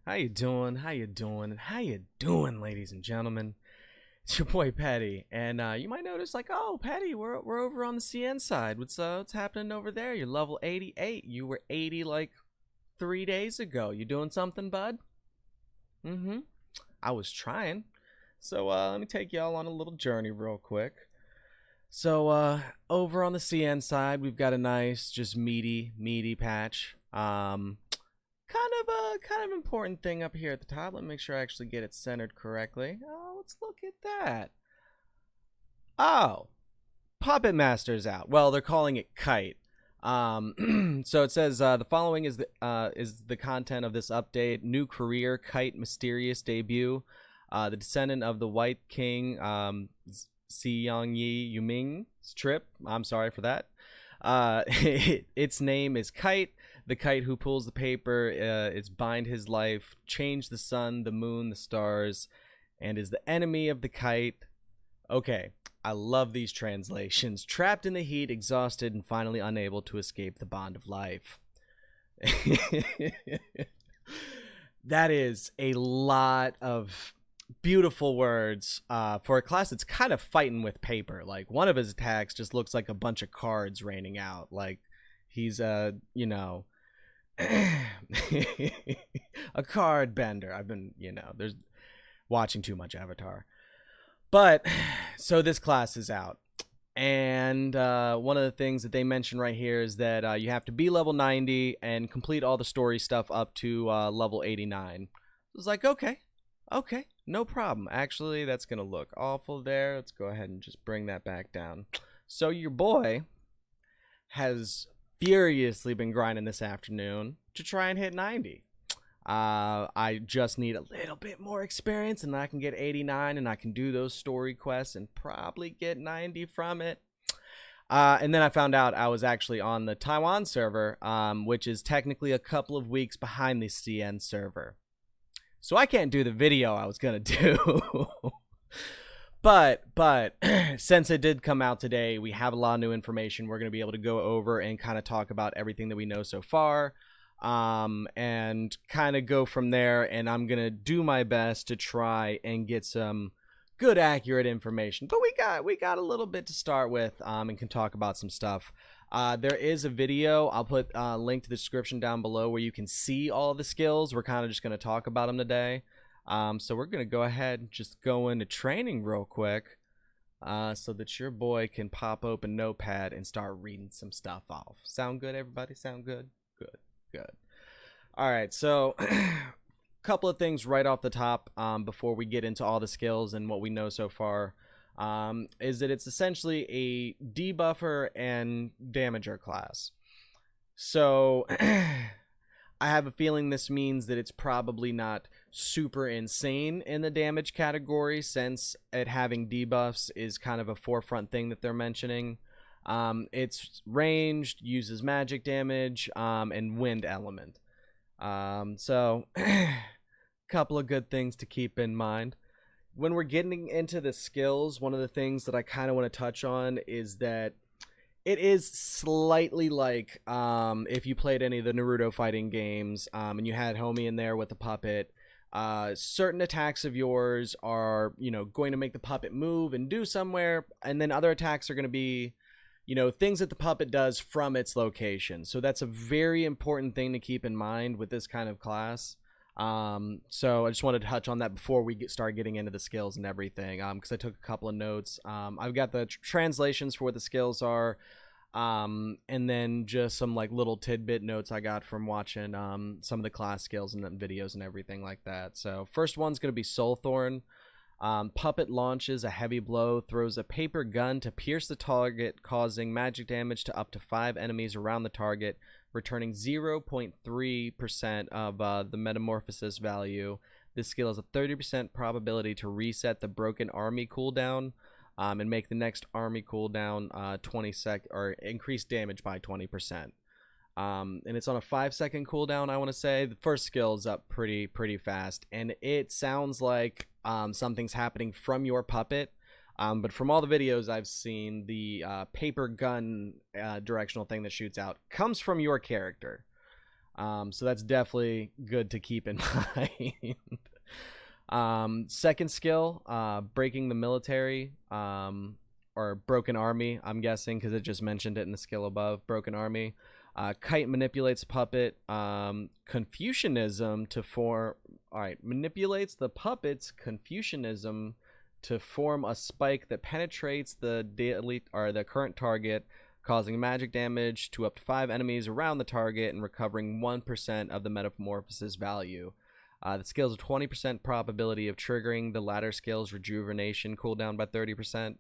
How you doing? How you doing? How you doing, ladies and gentlemen? It's your boy Petty, and you might notice like, oh, Petty, we're over on the CN side. What's happening over there? You're level 88. You were 80 like 3 days ago. You doing something, bud? Mm-hmm. I was trying. So let me take y'all on a little journey real quick. So over on the CN side, we've got a nice, just meaty patch. Kind of important thing up here at the top. Let me make sure I actually get it centered correctly. Oh, let's look at that. Oh, Puppet Master's out. Well, they're calling it Kite. So it says the following is the content of this update. New career, Kite mysterious debut. The descendant of the White King, Si Yi Yuming's trip. I'm sorry for that. Its name is Kite. The kite who pulls the paper. It's bind his life, change the sun, the moon, the stars, and is the enemy of the kite. Okay, I love these translations. Trapped in the heat, exhausted, and finally unable to escape the bond of life. That is a lot of beautiful words for a class that's kind of fighting with paper. Like, one of his attacks just looks like a bunch of cards raining out. Like, he's a card bender. I've been, there's watching too much Avatar. But so this class is out, and one of the things that they mention right here is that you have to be level 90 and complete all the story stuff up to level 89. It's like, okay, no problem. Actually, that's gonna look awful there. Let's go ahead and just bring that back down. So your boy has furiously been grinding this afternoon to try and hit 90. I just need a little bit more experience, and I can get 89, and I can do those story quests and probably get 90 from it. And then I found out I was actually on the Taiwan server, which is technically a couple of weeks behind the CN server. So I can't do the video I was gonna do. But since it did come out today, we have a lot of new information. We're going to be able to go over and kind of talk about everything that we know so far, and kind of go from there. And I'm going to do my best to try and get some good, accurate information. But we got a little bit to start with, and can talk about some stuff. There is a video. I'll put a link to the description down below where you can see all the skills. We're kind of just going to talk about them today. So we're going to go ahead and just go into training real quick, so that your boy can pop open Notepad and start reading some stuff off. Sound good, everybody? Sound good? Good. All right, so a couple of things right off the top, before we get into all the skills and what we know so far, is that it's essentially a debuffer and damager class. So I have a feeling this means that it's probably not super insane in the damage category, since it having debuffs is kind of a forefront thing that they're mentioning. It's ranged, uses magic damage, and wind element. So couple of good things to keep in mind. When we're getting into the skills, one of the things that I kind of want to touch on is that it is slightly like if you played any of the Naruto fighting games, and you had homie in there with the puppet. Certain attacks of yours are, going to make the puppet move and do somewhere, and then other attacks are going to be, things that the puppet does from its location. So that's a very important thing to keep in mind with this kind of class. So I just wanted to touch on that before we start getting into the skills and everything, because I took a couple of notes. I've got the translations for what the skills are, and then just some like little tidbit notes I got from watching some of the class skills and videos and everything like that. So first one's going to be Soulthorn. Puppet launches a heavy blow, throws a paper gun to pierce the target, causing magic damage to up to 5 enemies around the target, returning 0.3% of the metamorphosis value. This skill has a 30% probability to reset the broken army cooldown, and make the next army cooldown 20 sec or increase damage by 20%. And it's on a 5-second cooldown. I want to say the first skill is up pretty fast, and it sounds like something's happening from your puppet. But from all the videos I've seen, the paper gun directional thing that shoots out comes from your character. So that's definitely good to keep in mind. Second skill, breaking the military, or broken army, I'm guessing, because it just mentioned it in the skill above, broken army. Kite manipulates puppet. Confucianism to form. All right, manipulates the puppet's Confucianism to form a spike that penetrates the the current target, causing magic damage to up to 5 enemies around the target and recovering 1% of the metamorphosis value. The skill's a 20% probability of triggering the latter skill's rejuvenation cooldown by 30%.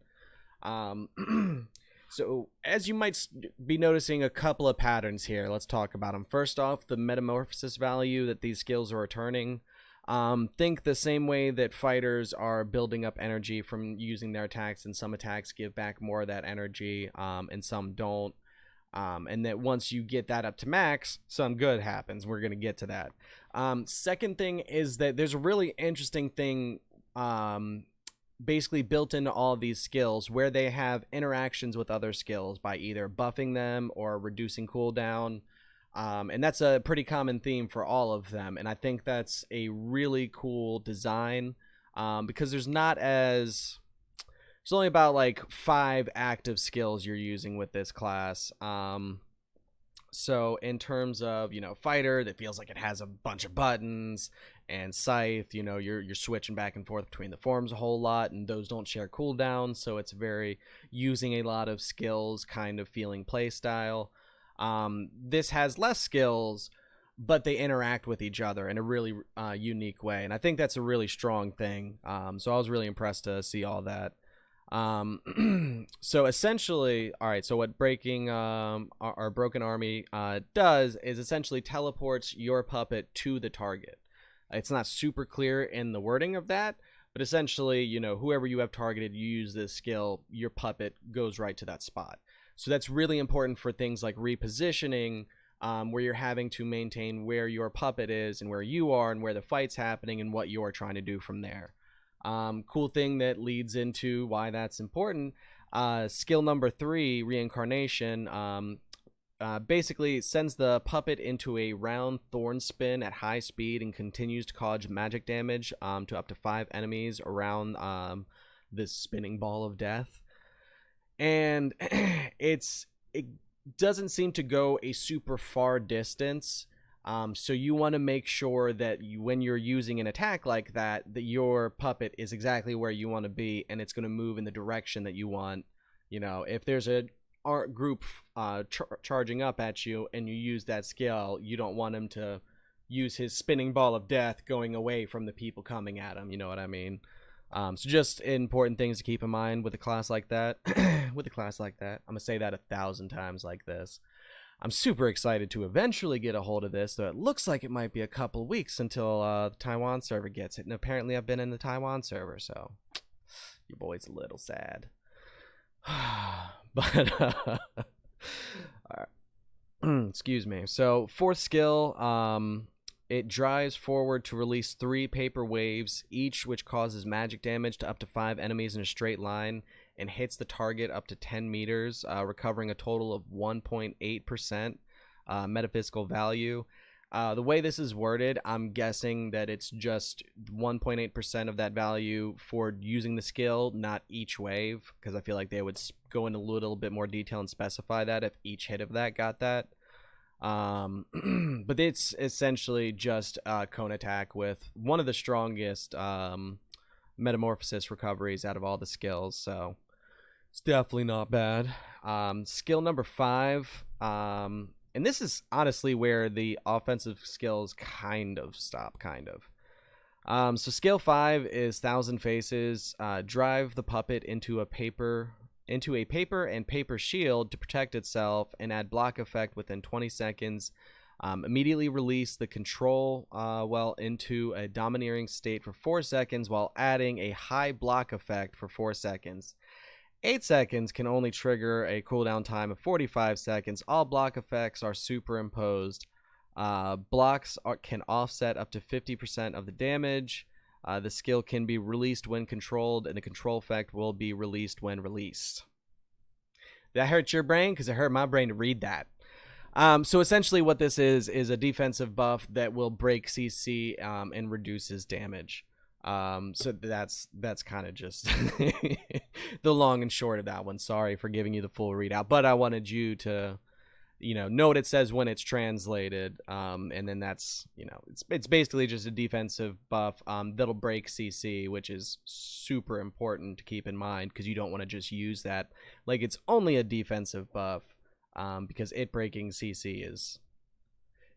So, as you might be noticing a couple of patterns here, let's talk about them. First off, the metamorphosis value that these skills are returning. Think the same way that fighters are building up energy from using their attacks, and some attacks give back more of that energy, and some don't. And that once you get that up to max, some good happens. We're going to get to that. Second thing is that there's a really interesting thing basically built into all of these skills where they have interactions with other skills by either buffing them or reducing cooldown. And that's a pretty common theme for all of them. And I think that's a really cool design, because there's only about like 5 active skills you're using with this class. So in terms of, fighter that feels like it has a bunch of buttons, and scythe, you're switching back and forth between the forms a whole lot, and those don't share cooldowns, so it's very using a lot of skills kind of feeling play style. This has less skills, but they interact with each other in a really unique way, and I think that's a really strong thing. So I was really impressed to see all that. So essentially, all right, so what breaking our broken army does is essentially teleports your puppet to the target. It's not super clear in the wording of that, but essentially, whoever you have targeted, you use this skill, your puppet goes right to that spot. So that's really important for things like repositioning, where you're having to maintain where your puppet is and where you are and where the fight's happening and what you're trying to do from there. Cool thing that leads into why that's important. Skill number 3, reincarnation, basically sends the puppet into a round thorn spin at high speed and continues to cause magic damage to up to 5 enemies around this spinning ball of death. And it doesn't seem to go a super far distance. So you want to make sure that when you're using an attack like that your puppet is exactly where you want to be, and it's going to move in the direction that you want. If there's a art group charging up at you and you use that skill, you don't want him to use his spinning ball of death going away from the people coming at him. You know what I mean? So just important things to keep in mind with a class like that. With a class like that, I'm gonna say that 1,000 times like this. I'm super excited to eventually get a hold of this, though it looks like it might be a couple weeks until the Taiwan server gets it. And apparently I've been in the Taiwan server, so your boy's a little sad. But excuse me. So 4th skill, it drives forward to release 3 paper waves, each which causes magic damage to up to 5 enemies in a straight line and hits the target up to 10 meters, recovering a total of 1.8% metaphysical value. The way this is worded, I'm guessing that it's just 1.8% of that value for using the skill, not each wave, because I feel like they would go into a little bit more detail and specify that if each hit of that got that. But it's essentially just a cone attack with one of the strongest metamorphosis recoveries out of all the skills, so it's definitely not bad. Skill number 5, and this is honestly where the offensive skills kind of stop, so skill 5 is 1,000 Faces. Drive the puppet into a paper and paper shield to protect itself and add block effect within 20 seconds. Immediately release the control well into a domineering state for 4 seconds while adding a high block effect for 4 seconds. 8 seconds can only trigger a cooldown time of 45 seconds. All block effects are superimposed. Blocks can offset up to 50% of the damage. The skill can be released when controlled, and the control effect will be released when released. That hurt your brain? Because it hurt my brain to read that. So essentially what this is a defensive buff that will break CC and reduces damage. So that's kind of just the long and short of that one. Sorry for giving you the full readout, but I wanted you to, know what it says when it's translated. And then that's, it's basically just a defensive buff that'll break CC, which is super important to keep in mind because you don't want to just use that like it's only a defensive buff. Because it breaking CC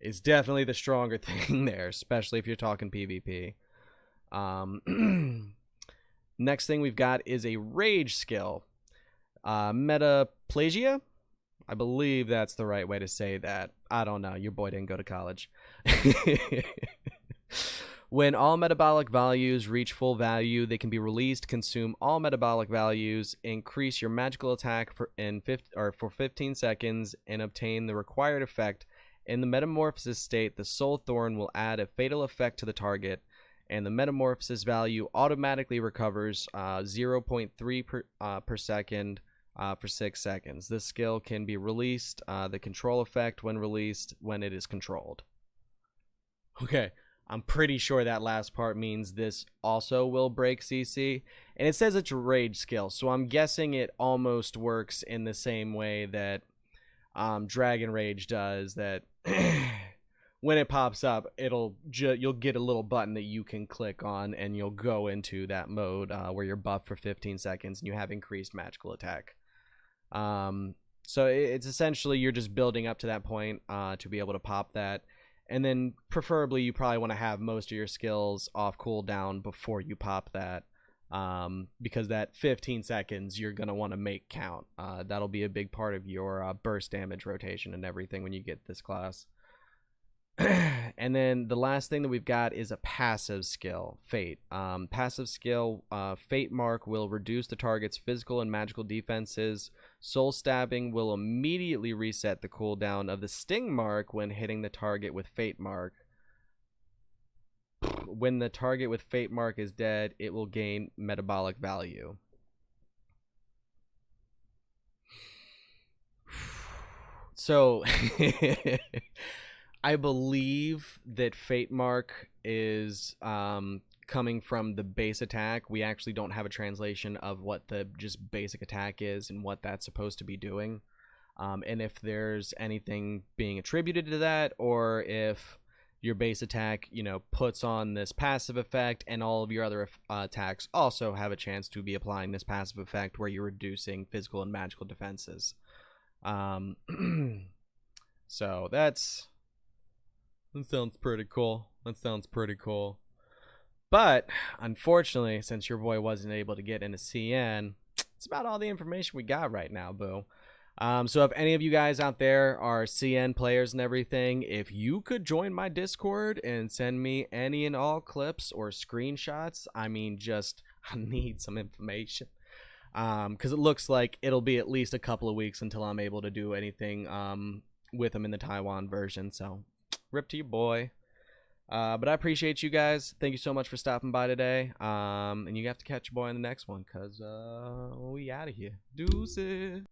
is definitely the stronger thing there, especially if you're talking PvP. Next thing we've got is a rage skill. Metaplasia? I believe that's the right way to say that. I don't know. Your boy didn't go to college. When all metabolic values reach full value, they can be released, consume all metabolic values, increase your magical attack for 15 seconds, and obtain the required effect. In the metamorphosis state, the soul thorn will add a fatal effect to the target, and the metamorphosis value automatically recovers 0.3 per second for 6 seconds. This skill can be released, the control effect when released when it is controlled. Okay. I'm pretty sure that last part means this also will break CC. And it says it's a rage skill, so I'm guessing it almost works in the same way that Dragon Rage does, that when it pops up, you'll get a little button that you can click on, and you'll go into that mode where you're buffed for 15 seconds and you have increased magical attack. So it's essentially you're just building up to that point to be able to pop that. And then preferably you probably want to have most of your skills off cooldown before you pop that, because that 15 seconds you're going to want to make count. That'll be a big part of your burst damage rotation and everything when you get this class. And then the last thing that we've got is a passive skill, Fate. Passive skill, Fate Mark will reduce the target's physical and magical defenses. Soul Stabbing will immediately reset the cooldown of the Sting Mark when hitting the target with Fate Mark. When the target with Fate Mark is dead, it will gain metabolic value. So I believe that Fate Mark is coming from the base attack. We actually don't have a translation of what the just basic attack is and what that's supposed to be doing. And if there's anything being attributed to that, or if your base attack, puts on this passive effect, and all of your other attacks also have a chance to be applying this passive effect where you're reducing physical and magical defenses. So that sounds pretty cool. But unfortunately, since your boy wasn't able to get into CN, it's about all the information we got right now, boo. So if any of you guys out there are CN players and everything, if you could join my Discord and send me any and all clips or screenshots, I need some information. Because it looks like it'll be at least a couple of weeks until I'm able to do anything with them in the Taiwan version. So rip to your boy. But I appreciate you guys. Thank you so much for stopping by today. And you have to catch your boy in the next one, because we out of here. Deuces.